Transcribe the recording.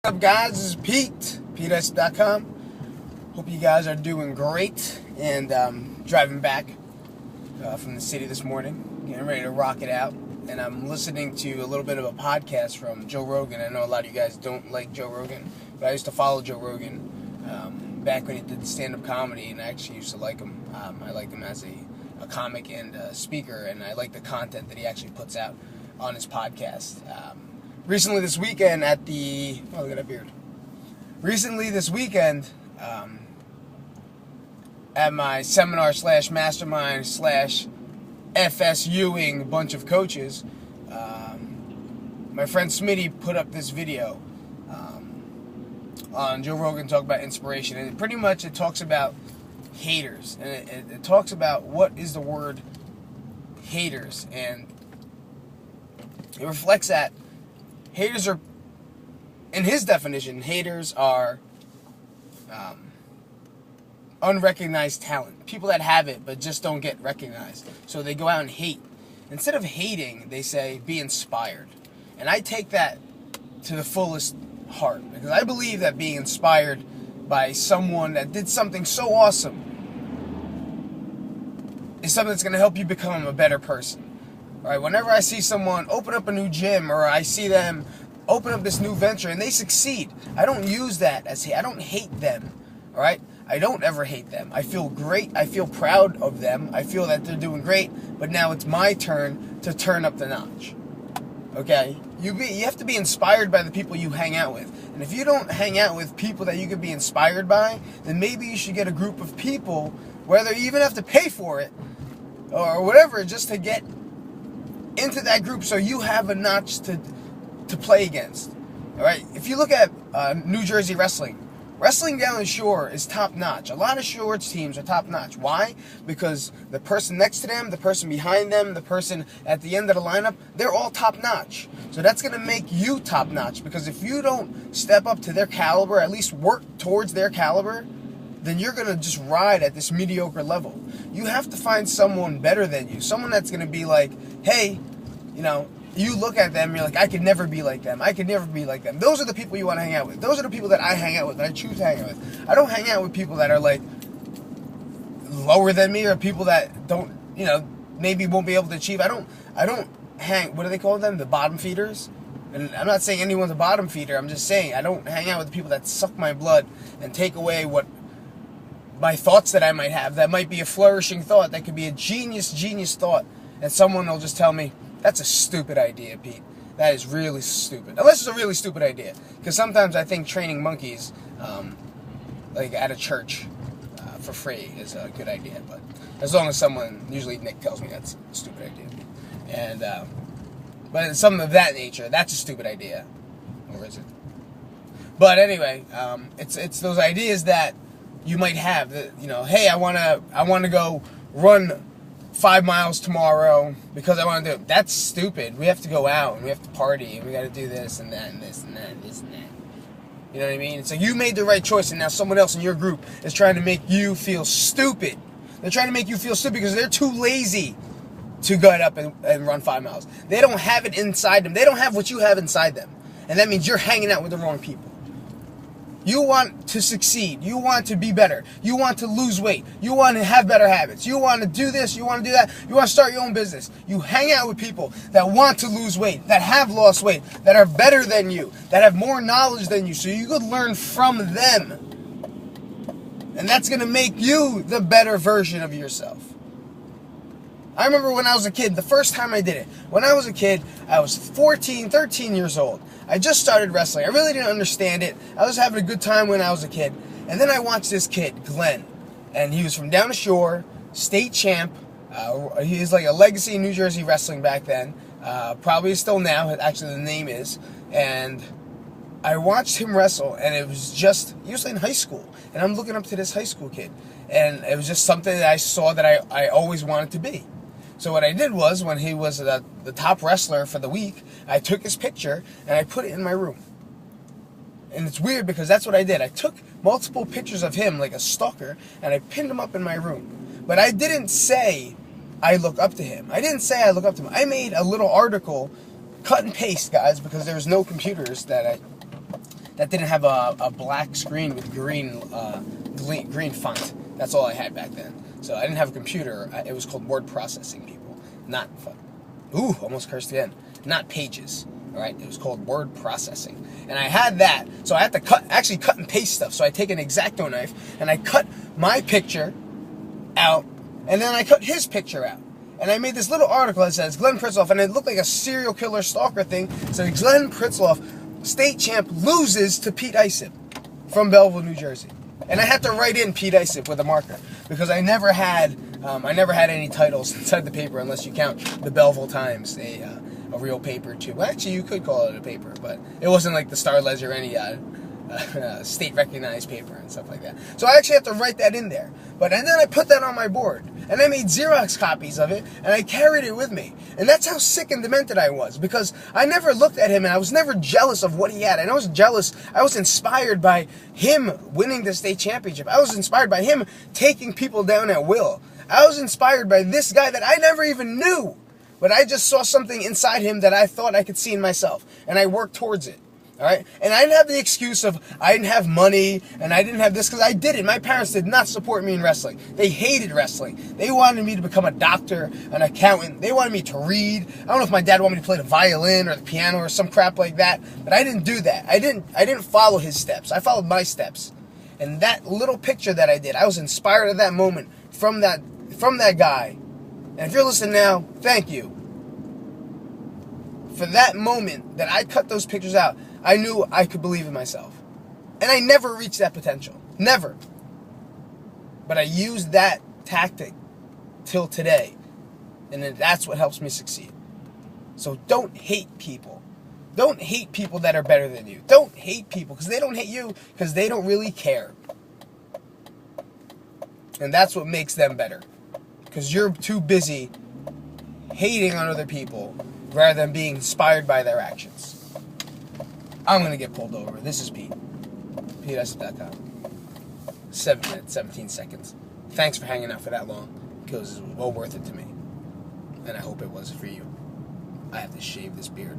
What's up, guys? This is Pete, PeteIsip.com. Hope you guys are doing great. And driving back from the city this morning, getting ready to rock it out. And I'm listening to a little bit of a podcast from Joe Rogan. I know a lot of you guys don't like Joe Rogan, but I used to follow Joe Rogan back when he did stand-up comedy, and I actually used to like him. I liked him as a comic and a speaker, and I like the content that he actually puts out on his podcast. Recently this weekend at the... Oh, look at that beard. Recently this weekend, at my seminar / mastermind / FSUing bunch of coaches, my friend Smitty put up this video on Joe Rogan talk about inspiration, and pretty much it talks about haters, and it talks about what is the word haters, and it reflects that haters are, in his definition, haters are unrecognized talent. People that have it but just don't get recognized. So they go out and hate. Instead of hating, they say, be inspired. And I take that to the fullest heart, because I believe that being inspired by someone that did something so awesome is something that's going to help you become a better person. All right, whenever I see someone open up a new gym, or I see them open up this new venture and they succeed, I don't use that as hate. I don't hate them. All right, I don't ever hate them. I feel great. I feel proud of them. I feel that they're doing great. But now it's my turn to turn up the notch. Okay, you have to be inspired by the people you hang out with. And if you don't hang out with people that you could be inspired by, then maybe you should get a group of people, whether you even have to pay for it or whatever, just to get into that group so you have a notch to play against. All right, if you look at New Jersey wrestling down the shore is top notch. A lot of shore teams are top notch. Why? Because the person next to them, the person behind them, the person at the end of the lineup, they're all top notch. So that's going to make you top notch, because if you don't step up to their caliber, at least work towards their caliber, then you're going to just ride at this mediocre level. You have to find someone better than you. Someone that's going to be like, hey, you know, you look at them, you're like, I could never be like them. I could never be like them. Those are the people you want to hang out with. Those are the people that I hang out with, that I choose to hang out with. I don't hang out with people that are like lower than me, or people that don't, you know, maybe won't be able to achieve. I don't hang, what do they call them? The bottom feeders? And I'm not saying anyone's a bottom feeder. I'm just saying I don't hang out with the people that suck my blood and take away what my thoughts that I might have. That might be a flourishing thought. That could be a genius thought. And someone will just tell me, that's a stupid idea, Pete. That is really stupid. Unless it's a really stupid idea. Because sometimes I think training monkeys, like at a church, for free is a good idea. But as long as someone, usually Nick tells me that's a stupid idea. And, but something of that nature, that's a stupid idea. Or is it? But anyway, it's those ideas that you might have. That, you know, hey, I wanna go run 5 miles tomorrow because I want to do it. That's stupid. We have to go out and we have to party and we got to do this and that and this and that and this and that. You know what I mean? It's like you made the right choice, and now someone else in your group is trying to make you feel stupid. They're trying to make you feel stupid because they're too lazy to get up and run 5 miles. They don't have it inside them. They don't have what you have inside them. And that means you're hanging out with the wrong people. You want to succeed. You want to be better. You want to lose weight. You want to have better habits. You want to do this. You want to do that. You want to start your own business. You hang out with people that want to lose weight, that have lost weight, that are better than you, that have more knowledge than you, so you could learn from them. And that's going to make you the better version of yourself. I remember when I was a kid, the first time I did it. When I was a kid, I was 14, 13 years old. I just started wrestling. I really didn't understand it. I was having a good time when I was a kid. And then I watched this kid, Glenn. And he was from down the shore, state champ. He was like a legacy New Jersey wrestling back then. Probably still now, actually the name is. And I watched him wrestle, and it was just, he was in high school. And I'm looking up to this high school kid. And it was just something that I saw that I always wanted to be. So what I did was, when he was the top wrestler for the week, I took his picture and I put it in my room. And it's weird because that's what I did. I took multiple pictures of him like a stalker and I pinned them up in my room. But I didn't say I look up to him. I didn't say I look up to him. I made a little article, cut and paste, guys, because there was no computers that that didn't have a black screen with green font. That's all I had back then. So I didn't have a computer. It was called word processing, people. Not fun. Ooh, almost cursed again. Not Pages. All right, it was called word processing, and I had that. So I had to cut and paste stuff. So I take an X-Acto knife and I cut my picture out, and then I cut his picture out. And I made this little article that says Glenn Pritzloff, and it looked like a serial killer stalker thing. So Glenn Pritzloff, state champ, loses to Pete Isip from Belleville, New Jersey. And I had to write in Pete Isip with a marker because I never had any titles inside the paper unless you count the Belleville Times, a real paper too. Well, actually, you could call it a paper, but it wasn't like the Star Ledger or any state recognized paper and stuff like that. So I actually have to write that in there. And then I put that on my board, and I made Xerox copies of it, and I carried it with me. And that's how sick and demented I was, because I never looked at him, and I was never jealous of what he had. And I was jealous. I was inspired by him winning the state championship. I was inspired by him taking people down at will. I was inspired by this guy that I never even knew, but I just saw something inside him that I thought I could see in myself, and I worked towards it. All right, and I didn't have the excuse of I didn't have money and I didn't have this, because I didn't. My parents did not support me in wrestling. They hated wrestling. They wanted me to become a doctor, an accountant. They wanted me to read. I don't know if my dad wanted me to play the violin or the piano or some crap like that, but I didn't do that. I didn't follow his steps. I followed my steps. And that little picture that I did, I was inspired at that moment from that guy. And if you're listening now, thank you. For that moment that I cut those pictures out, I knew I could believe in myself. And I never reached that potential. Never. But I used that tactic till today. And that's what helps me succeed. So don't hate people. Don't hate people that are better than you. Don't hate people because they don't hate you, because they don't really care. And that's what makes them better. Because you're too busy hating on other people rather than being inspired by their actions. I'm going to get pulled over. This is Pete. PeteIsip.com. 7 minutes, 17 seconds. Thanks for hanging out for that long, because it was well worth it to me. And I hope it was for you. I have to shave this beard.